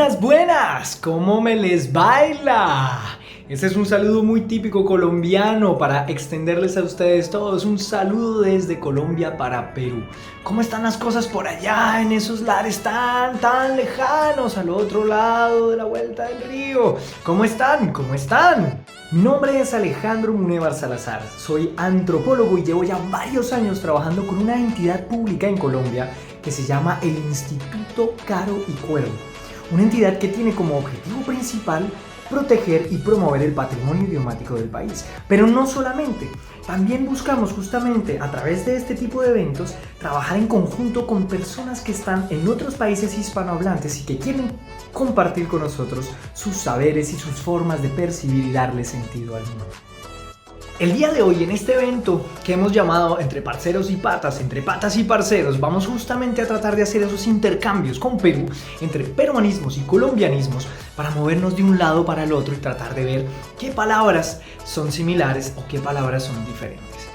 Buenas, buenas, ¿cómo me les baila? Este es un saludo muy típico colombiano para extenderles a ustedes todos un saludo desde Colombia para Perú. ¿Cómo están las cosas por allá en esos lares tan lejanos al otro lado de la vuelta del río? ¿Cómo están? ¿Cómo están? Mi nombre es Alejandro Munevar Salazar, soy antropólogo y llevo ya varios años trabajando con una entidad pública en Colombia que se llama el Instituto Caro y Cuervo. Una entidad que tiene como objetivo principal proteger y promover el patrimonio idiomático del país. Pero no solamente, también buscamos justamente a través de este tipo de eventos trabajar en conjunto con personas que están en otros países hispanohablantes y que quieren compartir con nosotros sus saberes y sus formas de percibir y darle sentido al mundo. El día de hoy en este evento que hemos llamado Entre Parceros y Patas, entre patas y parceros, vamos justamente a tratar de hacer esos intercambios con Perú entre peruanismos y colombianismos para movernos de un lado para el otro y tratar de ver qué palabras son similares o qué palabras son diferentes.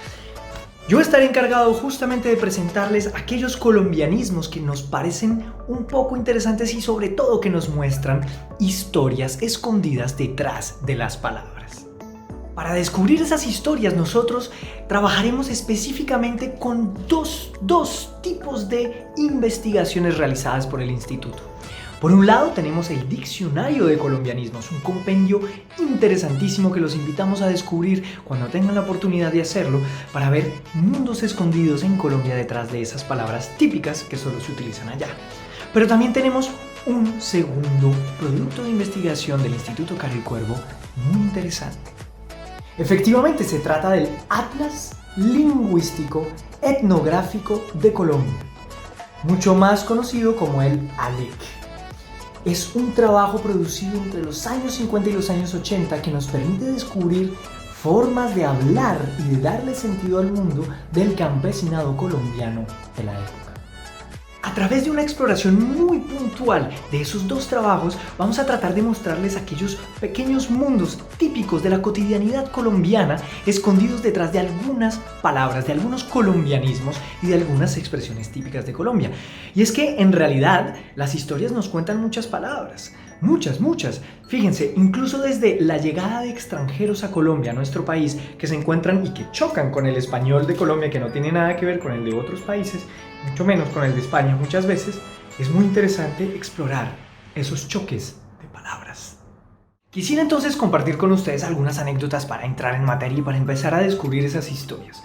Yo estaré encargado justamente de presentarles aquellos colombianismos que nos parecen un poco interesantes y sobre todo que nos muestran historias escondidas detrás de las palabras. Para descubrir esas historias nosotros trabajaremos específicamente con dos tipos de investigaciones realizadas por el instituto. Por un lado tenemos el Diccionario de Colombianismos, un compendio interesantísimo que los invitamos a descubrir cuando tengan la oportunidad de hacerlo para ver mundos escondidos en Colombia detrás de esas palabras típicas que solo se utilizan allá. Pero también tenemos un segundo producto de investigación del Instituto Caro y Cuervo muy interesante. Efectivamente, se trata del Atlas Lingüístico Etnográfico de Colombia, mucho más conocido como el ALEC. Es un trabajo producido entre los años 50 y los años 80 que nos permite descubrir formas de hablar y de darle sentido al mundo del campesinado colombiano de la época. A través de una exploración muy puntual de esos dos trabajos, vamos a tratar de mostrarles aquellos pequeños mundos típicos de la cotidianidad colombiana, escondidos detrás de algunas palabras, de algunos colombianismos y de algunas expresiones típicas de Colombia. Y es que, en realidad, las historias nos cuentan muchas palabras. Muchas. Fíjense, incluso desde la llegada de extranjeros a Colombia, a nuestro país, que se encuentran y que chocan con el español de Colombia, que no tiene nada que ver con el de otros países, mucho menos con el de España muchas veces, es muy interesante explorar esos choques de palabras. Quisiera entonces compartir con ustedes algunas anécdotas para entrar en materia y para empezar a descubrir esas historias.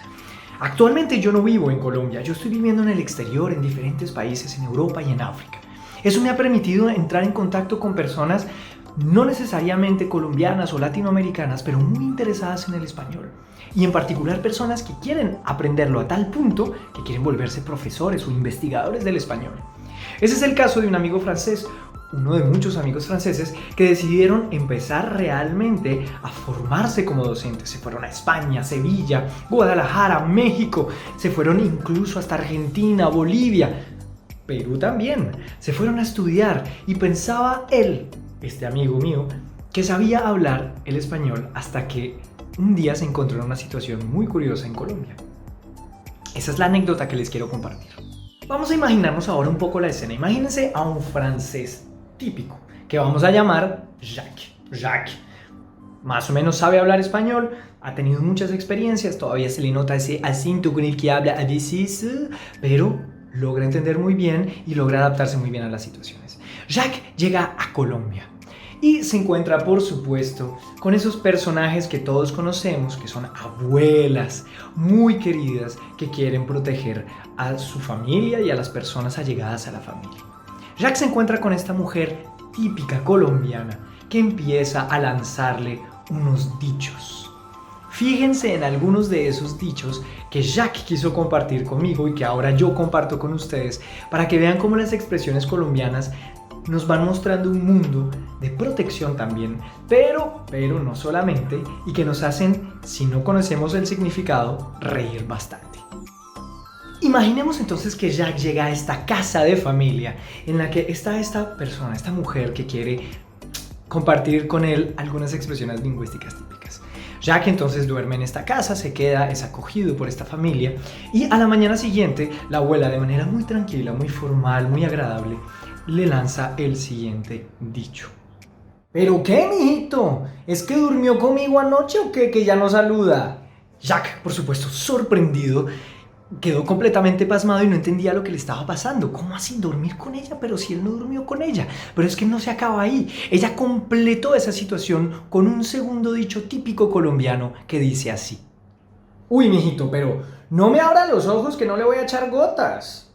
Actualmente yo no vivo en Colombia, yo estoy viviendo en el exterior, en diferentes países, en Europa y en África. Eso me ha permitido entrar en contacto con personas no necesariamente colombianas o latinoamericanas, pero muy interesadas en el español. Y en particular personas que quieren aprenderlo a tal punto que quieren volverse profesores o investigadores del español. Ese es el caso de un amigo francés, uno de muchos amigos franceses que decidieron empezar realmente a formarse como docentes. Se fueron a España, Sevilla, Guadalajara, México, se fueron incluso hasta Argentina, Bolivia, Perú también. Se fueron a estudiar y pensaba él, este amigo mío, que sabía hablar el español hasta que un día se encontró en una situación muy curiosa en Colombia. Esa es la anécdota que les quiero compartir. Vamos a imaginarnos ahora un poco la escena. Imagínense a un francés típico, que vamos a llamar Jacques. Jacques más o menos sabe hablar español, ha tenido muchas experiencias, todavía se le nota ese acento con el que habla a veces, pero logra entender muy bien y logra adaptarse muy bien a las situaciones. Jacques llega a Colombia y se encuentra, por supuesto, con esos personajes que todos conocemos, que son abuelas muy queridas que quieren proteger a su familia y a las personas allegadas a la familia. Jacques se encuentra con esta mujer típica colombiana que empieza a lanzarle unos dichos. Fíjense en algunos de esos dichos que Jacques quiso compartir conmigo y que ahora yo comparto con ustedes para que vean cómo las expresiones colombianas nos van mostrando un mundo de protección también, pero no solamente, y que nos hacen, si no conocemos el significado, reír bastante. Imaginemos entonces que Jacques llega a esta casa de familia en la que está esta persona, esta mujer que quiere compartir con él algunas expresiones lingüísticas típicas. Jacques entonces duerme en esta casa, se queda, es acogido por esta familia y a la mañana siguiente la abuela, de manera muy tranquila, muy formal, muy agradable, le lanza el siguiente dicho. ¿Pero qué, mijito? ¿Es que durmió conmigo anoche o qué? Que ya no saluda. Jack, por supuesto, sorprendido, quedó completamente pasmado y no entendía lo que le estaba pasando. ¿Cómo así dormir con ella? Pero si él no durmió con ella. Pero es que no se acaba ahí. Ella completó esa situación con un segundo dicho típico colombiano que dice así. Uy, mijito, pero no me abra los ojos que no le voy a echar gotas.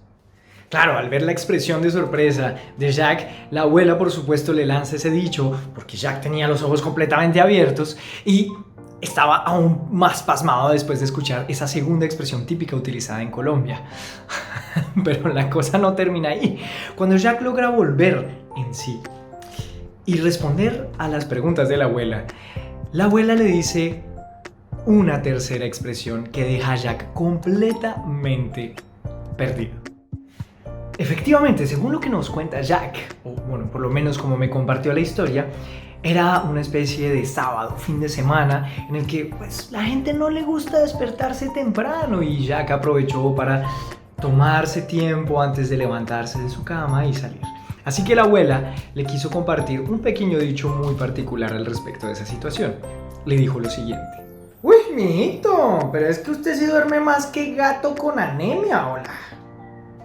Claro, al ver la expresión de sorpresa de Jack, la abuela por supuesto le lanza ese dicho porque Jack tenía los ojos completamente abiertos y estaba aún más pasmado después de escuchar esa segunda expresión típica utilizada en Colombia. Pero la cosa no termina ahí. Cuando Jack logra volver en sí y responder a las preguntas de la abuela le dice una tercera expresión que deja a Jack completamente perdido. Efectivamente, según lo que nos cuenta Jack, o bueno, por lo menos como me compartió la historia, era una especie de sábado, fin de semana, en el que pues la gente no le gusta despertarse temprano y Jack aprovechó para tomarse tiempo antes de levantarse de su cama y salir. Así que la abuela le quiso compartir un pequeño dicho muy particular al respecto de esa situación. Le dijo lo siguiente. Uy, mijito, pero es que usted sí duerme más que gato con anemia, hola.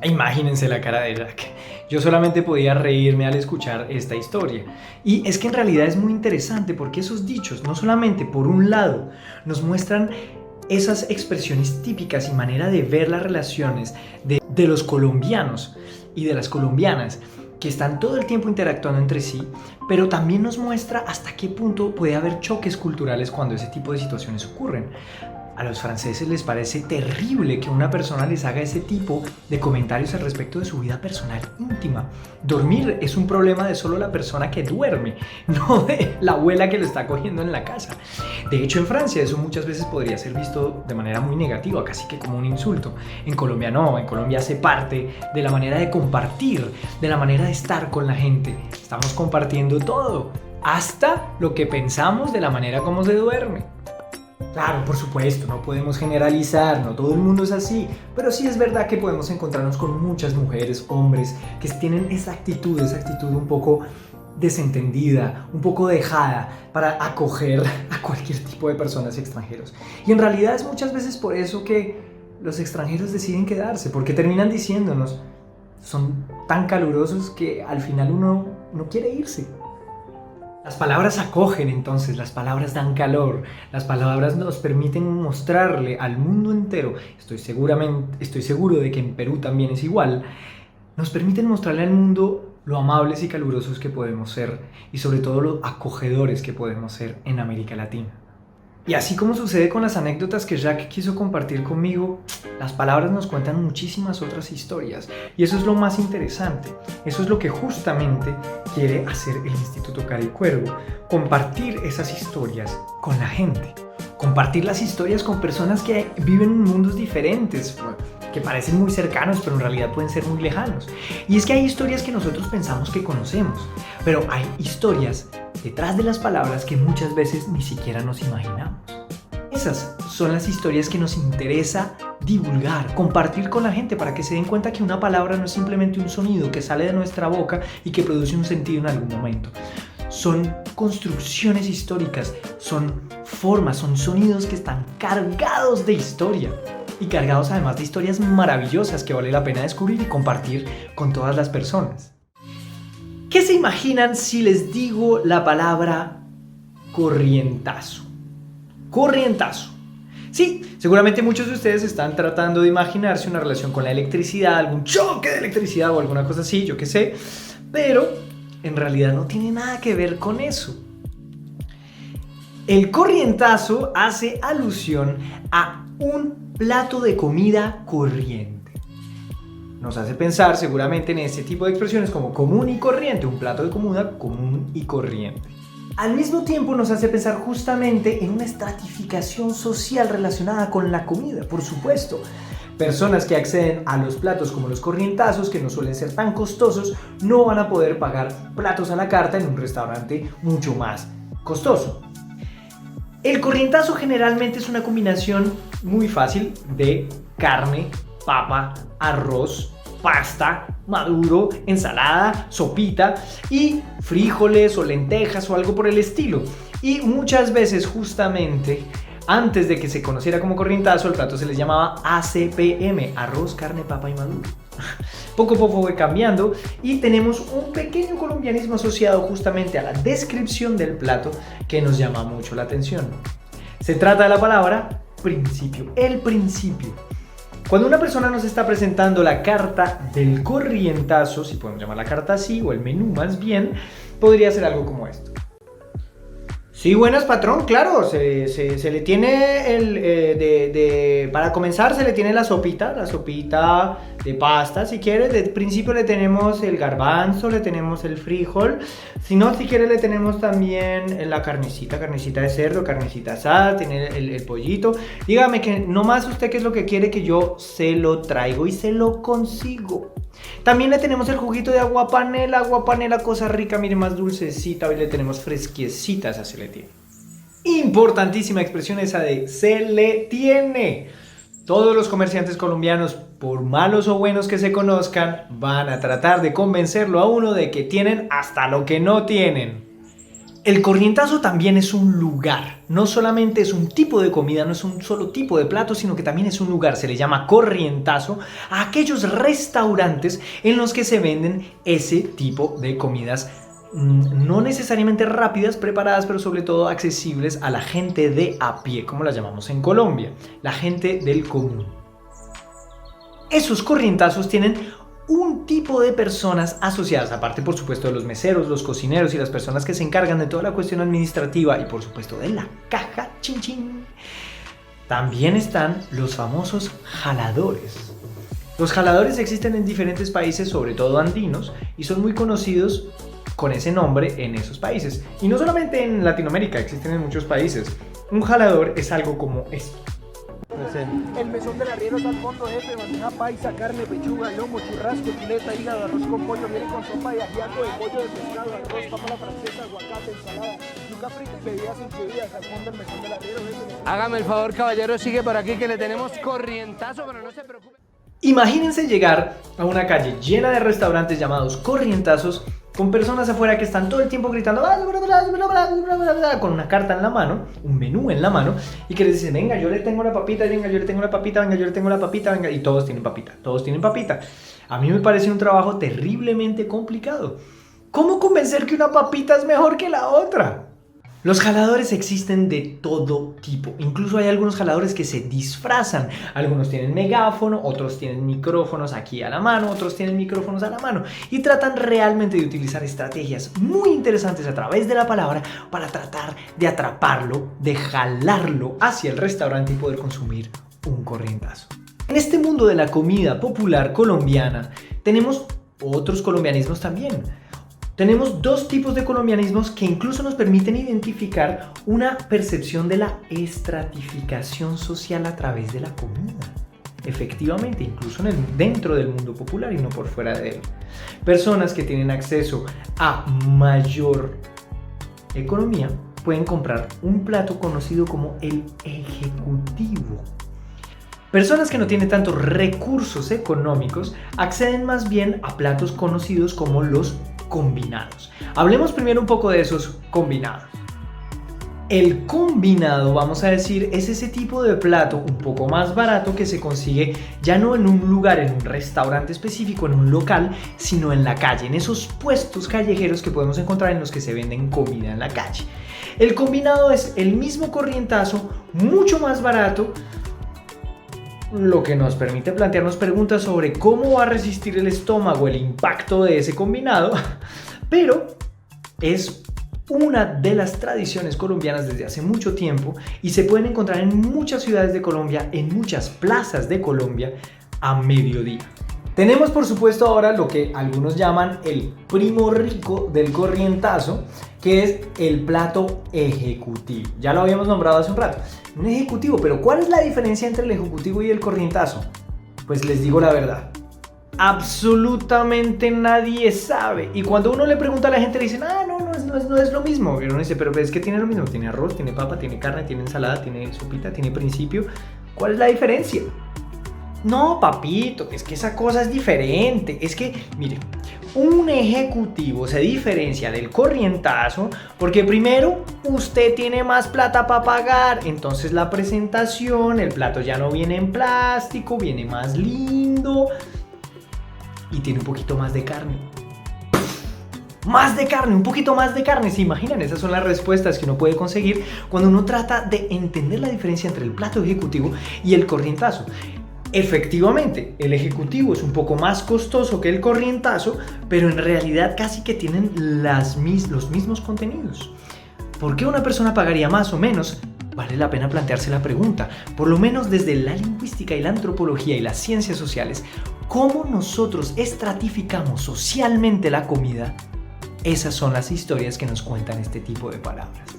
Imagínense la cara de Jack. Yo solamente podía reírme al escuchar esta historia. Y es que en realidad es muy interesante porque esos dichos no solamente por un lado nos muestran esas expresiones típicas y manera de ver las relaciones de los colombianos y de las colombianas que están todo el tiempo interactuando entre sí, pero también nos muestra hasta qué punto puede haber choques culturales cuando ese tipo de situaciones ocurren. A los franceses les parece terrible que una persona les haga ese tipo de comentarios al respecto de su vida personal íntima. Dormir es un problema de solo la persona que duerme, no de la abuela que lo está cogiendo en la casa. De hecho, en Francia eso muchas veces podría ser visto de manera muy negativa, casi que como un insulto. En Colombia no, en Colombia hace parte de la manera de compartir, de la manera de estar con la gente. Estamos compartiendo todo, hasta lo que pensamos de la manera como se duerme. Claro, por supuesto, no podemos generalizar, no todo el mundo es así, pero sí es verdad que podemos encontrarnos con muchas mujeres, hombres, que tienen esa actitud un poco desentendida, un poco dejada para acoger a cualquier tipo de personas extranjeros. Y en realidad es muchas veces por eso que los extranjeros deciden quedarse, porque terminan diciéndonos, son tan calurosos que al final uno no quiere irse. Las palabras acogen entonces, las palabras dan calor, las palabras nos permiten mostrarle al mundo entero, estoy seguro de que en Perú también es igual, nos permiten mostrarle al mundo lo amables y calurosos que podemos ser y sobre todo lo acogedores que podemos ser en América Latina. Y así como sucede con las anécdotas que Jack quiso compartir conmigo, las palabras nos cuentan muchísimas otras historias. Y eso es lo más interesante. Eso es lo que justamente quiere hacer el Instituto Caricuervo. Compartir esas historias con la gente. Compartir las historias con personas que viven en mundos diferentes, que parecen muy cercanos, pero en realidad pueden ser muy lejanos. Y es que hay historias que nosotros pensamos que conocemos, pero hay historias detrás de las palabras que muchas veces ni siquiera nos imaginamos. Esas son las historias que nos interesa divulgar, compartir con la gente para que se den cuenta que una palabra no es simplemente un sonido que sale de nuestra boca y que produce un sentido en algún momento. Son construcciones históricas, son formas, son sonidos que están cargados de historia y cargados además de historias maravillosas que vale la pena descubrir y compartir con todas las personas. ¿Qué se imaginan si les digo la palabra corrientazo? Corrientazo. Sí, seguramente muchos de ustedes están tratando de imaginarse una relación con la electricidad, algún choque de electricidad o alguna cosa así, yo qué sé, pero en realidad no tiene nada que ver con eso. El corrientazo hace alusión a un plato de comida corriente. Nos hace pensar seguramente en este tipo de expresiones como común y corriente, un plato de comida común y corriente. Al mismo tiempo nos hace pensar justamente en una estratificación social relacionada con la comida, por supuesto. Personas que acceden a los platos como los corrientazos, que no suelen ser tan costosos, no van a poder pagar platos a la carta en un restaurante mucho más costoso. El corrientazo generalmente es una combinación muy fácil de carne, papa, arroz pasta, maduro, ensalada, sopita y frijoles o lentejas o algo por el estilo. Y muchas veces justamente antes de que se conociera como corrientazo, el plato se les llamaba ACPM, arroz, carne, papa y maduro. Poco a poco fue cambiando y tenemos un pequeño colombianismo asociado justamente a la descripción del plato que nos llama mucho la atención. Se trata de la palabra principio, el principio. Cuando una persona nos está presentando la carta del corrientazo, si podemos llamar la carta así, o el menú más bien, podría ser algo como esto. Sí, buenas, patrón, claro, se le tiene para comenzar se le tiene la sopita de pasta, si quiere. De principio le tenemos el garbanzo, le tenemos el frijol, si no, si quiere le tenemos también la carnecita de cerdo, carnecita asada, tiene el pollito. Dígame que nomás usted qué es lo que quiere que yo se lo traigo y se lo consigo. También le tenemos el juguito de aguapanela, cosa rica, mire, más dulcecita. Hoy le tenemos fresquiecita, esa se le tiene. Importantísima expresión esa de se le tiene. Todos los comerciantes colombianos, por malos o buenos que se conozcan, van a tratar de convencerlo a uno de que tienen hasta lo que no tienen. El corrientazo también es un lugar, no solamente es un tipo de comida, no es un solo tipo de plato, sino que también es un lugar. Se le llama corrientazo a aquellos restaurantes en los que se venden ese tipo de comidas, no necesariamente rápidas, preparadas, pero sobre todo accesibles a la gente de a pie, como la llamamos en Colombia, la gente del común. Esos corrientazos tienen un tipo de personas asociadas, aparte por supuesto de los meseros, los cocineros y las personas que se encargan de toda la cuestión administrativa y por supuesto de la caja, chin chin. También están los famosos jaladores. Los jaladores existen en diferentes países, sobre todo andinos, y son muy conocidos con ese nombre en esos países. Y no solamente en Latinoamérica, existen en muchos países. Un jalador es algo como esto. El mesón del arriero está al fondo, jefe, bandeja paisa, carne, pechuga, lomo, churrasco, chuleta, hígado, arroz con pollo, viene con sopa de ajiaco, de pollo de pescado, arroz, papa a la francesa, aguacate, ensalada, yuca frita y bebidas incluidas. Al fondo el mesón del arriero, jefe. Hágame el favor, caballero, sigue por aquí que le tenemos corrientazo, pero no se preocupe. Imagínense llegar a una calle llena de restaurantes llamados corrientazos, con personas afuera que están todo el tiempo gritando con una carta en la mano, un menú en la mano, y que les dicen, venga, yo le tengo la papita, venga, yo le tengo la papita, venga, yo le tengo la papita, venga, y todos tienen papita. A mí me parece un trabajo terriblemente complicado. ¿Cómo convencer que una papita es mejor que la otra? Los jaladores existen de todo tipo, incluso hay algunos jaladores que se disfrazan. Algunos tienen megáfono, otros tienen micrófonos aquí a la mano, otros tienen micrófonos a la mano y tratan realmente de utilizar estrategias muy interesantes a través de la palabra para tratar de atraparlo, de jalarlo hacia el restaurante y poder consumir un corrientazo. En este mundo de la comida popular colombiana tenemos otros colombianismos también. Tenemos dos tipos de colombianismos que incluso nos permiten identificar una percepción de la estratificación social a través de la comida. Efectivamente, incluso dentro del mundo popular y no por fuera de él. Personas que tienen acceso a mayor economía pueden comprar un plato conocido como el ejecutivo. Personas que no tienen tantos recursos económicos acceden más bien a platos conocidos como los combinados. Hablemos primero un poco de esos combinados. El combinado, vamos a decir, es ese tipo de plato un poco más barato que se consigue ya no en un lugar, en un restaurante específico, en un local, sino en la calle, en esos puestos callejeros que podemos encontrar en los que se venden comida en la calle. El combinado es el mismo corrientazo, mucho más barato, lo que nos permite plantearnos preguntas sobre cómo va a resistir el estómago el impacto de ese combinado, pero es una de las tradiciones colombianas desde hace mucho tiempo y se pueden encontrar en muchas ciudades de Colombia, en muchas plazas de Colombia a mediodía. Tenemos por supuesto ahora lo que algunos llaman el primo rico del corrientazo, que es el plato ejecutivo. Ya lo habíamos nombrado hace un rato. Un ejecutivo, pero ¿cuál es la diferencia entre el ejecutivo y el corrientazo? Pues les digo la verdad. Absolutamente nadie sabe. Y cuando uno le pregunta a la gente le dicen, no es lo mismo. Y uno dice, pero es que tiene lo mismo. Tiene arroz, tiene papa, tiene carne, tiene ensalada, tiene sopita, tiene principio. ¿Cuál es la diferencia? No, papito, es que esa cosa es diferente. Es que, mire, un ejecutivo se diferencia del corrientazo porque primero usted tiene más plata para pagar, entonces la presentación, el plato ya no viene en plástico, viene más lindo y tiene un poquito más de carne. Más de carne, un poquito más de carne. ¿Se imaginan? Esas son las respuestas que uno puede conseguir cuando uno trata de entender la diferencia entre el plato ejecutivo y el corrientazo. Efectivamente, el ejecutivo es un poco más costoso que el corrientazo, pero en realidad casi que tienen los mismos contenidos. ¿Por qué una persona pagaría más o menos? Vale la pena plantearse la pregunta, por lo menos desde la lingüística y la antropología y las ciencias sociales, ¿cómo nosotros estratificamos socialmente la comida? Esas son las historias que nos cuentan este tipo de palabras.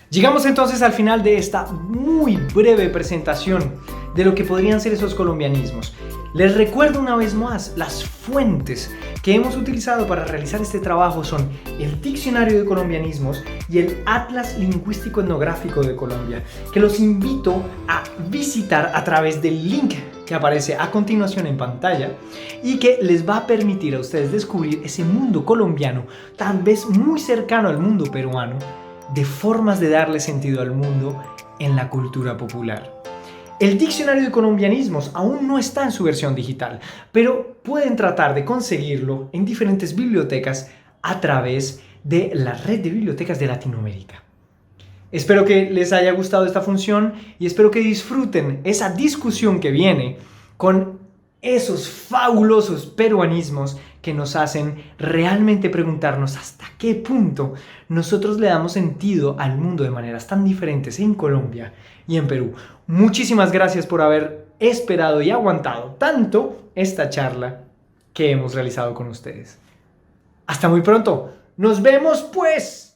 Llegamos entonces al final de esta muy breve presentación de lo que podrían ser esos colombianismos. Les recuerdo una vez más, las fuentes que hemos utilizado para realizar este trabajo son el Diccionario de Colombianismos y el Atlas Lingüístico Etnográfico de Colombia, que los invito a visitar a través del link que aparece a continuación en pantalla y que les va a permitir a ustedes descubrir ese mundo colombiano, tal vez muy cercano al mundo peruano, de formas de darle sentido al mundo en la cultura popular. El Diccionario de Colombianismos aún no está en su versión digital, pero pueden tratar de conseguirlo en diferentes bibliotecas a través de la red de bibliotecas de Latinoamérica. Espero que les haya gustado esta función y espero que disfruten esa discusión que viene con esos fabulosos peruanismos que nos hacen realmente preguntarnos hasta qué punto nosotros le damos sentido al mundo de maneras tan diferentes en Colombia y en Perú. Muchísimas gracias por haber esperado y aguantado tanto esta charla que hemos realizado con ustedes. Hasta muy pronto. Nos vemos pues.